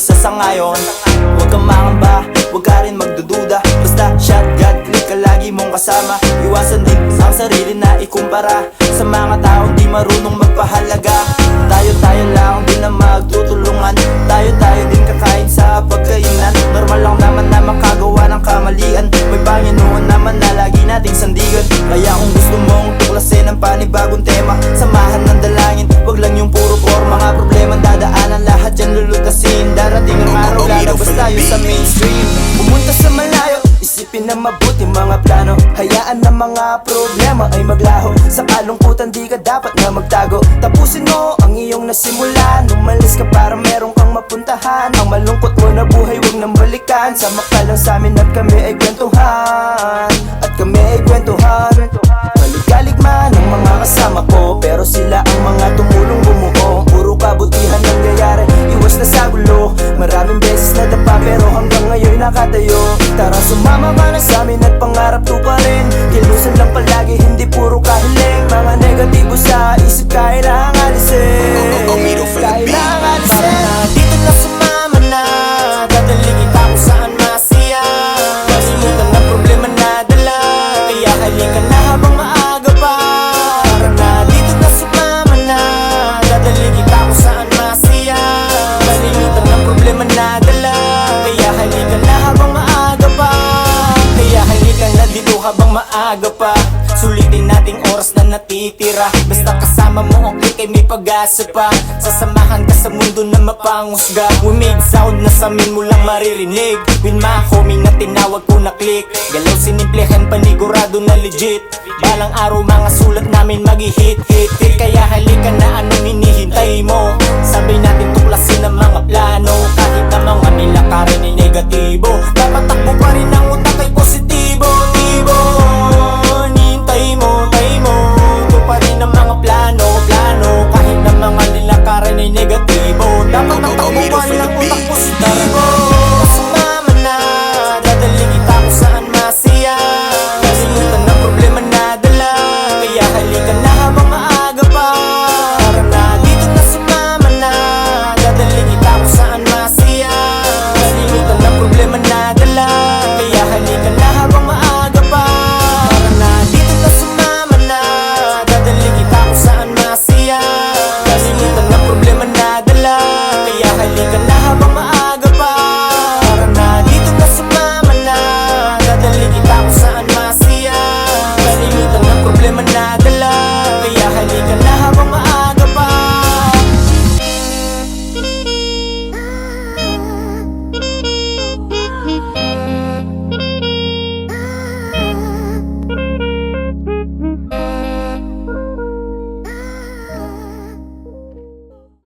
isa sa ngayon. Huwag kang mangamba, huwag ka rin magdududa. Basta shot, God, click ka lagi mong kasama. Iwasan din ang sarili na ikumpara sa mga taong di marunong magpahalaga. Tayo-tayo lang din na magtutulungan. Tayo-tayo din kakain sa pagkainan. Normal lang naman na makagawa ng kamalian. May Panginoon naman na lagi nating sandigan. Kaya kung gusto mong tuklasin ang panibagong tema, samahan ng dalangin, wag lang yung puro forma. Mga problema dadaanan, lahat yan lulutasin. Darating ang araw, lalabas tayo sa mainstream. Pumunta sa malayo, isipin na mabuti mga plano. Hayaan na mga problema ay maglaho. Sa kalungkutan di ka dapat na magtago. Tapusin mo ang iyong nasimulan. Umalis ka para meron kang mapuntahan. Ang malungkot mo na buhay wag nang balikan. Sama ka lang sa amin at kami ay kwentuhan. At kami ay kwentuhan. Kaligman ng mga kasama ko, pero sila ang mga tumulong bumuo. Puro kabutihan nangyayari, iwas na sa gulo. Maraming beses na dapa pero hanggang ngayon nakatayo. Tara sumama ka na sa amin at pangarap tuparin. Kilusan lang palagi, hindi puro kahiling. Mga negatibo sa isip kailangang alisin. Kailangang alisin. Para na dito na sumama na, dadaling kita kung saan masaya. Kalimutan na problema na dala, kaya halika na habang maaga pa. Para na dito na sumama na, dadaling kita kung saan masaya. Kalimutan na problema na dala, kaya halika na habang maaga pa. Kaya halika na dito habang maaga pa. Sulitin nating oras na natitira. Basta kasama mo okay kay may pag-asa pa. Sasamahan ka sa mundo na mapangusga. We made sound na sa amin mo lang maririnig. With my homie na tinawag ko na click. Galaw sinimplihan panigurado na legit. Balang araw mga sulat namin mag-hit. Kaya halika na anong hinihintay mo. Sabay natin tuklasin ang mga plano. Kahit na mga nilakarin ay negatibo, dapat takbo pa rin ang utak ay positibo. Hintay mo, ito pa rin ang mga plano. Kahit na mga nilakarin ay negatibo, dapat takbo pa rin ang utak positibo. Sumama na, dadaling kita kung saan masaya. Kalimutan na problema na dala, kaya halika na habang maaga pa. Para na dito na sumama na, dadaling kita kung saan masaya. Kalimutan na problema na dala, kaya halika na habang maaga pa. Para na dito na sumama na, dadaling kita kung saan masaya. Kalimutan na problema na dala, kaya halika na habang maaga pa. Para na dito na sumama na, dadaling kita kung saan masaya. Kalimutan na problema na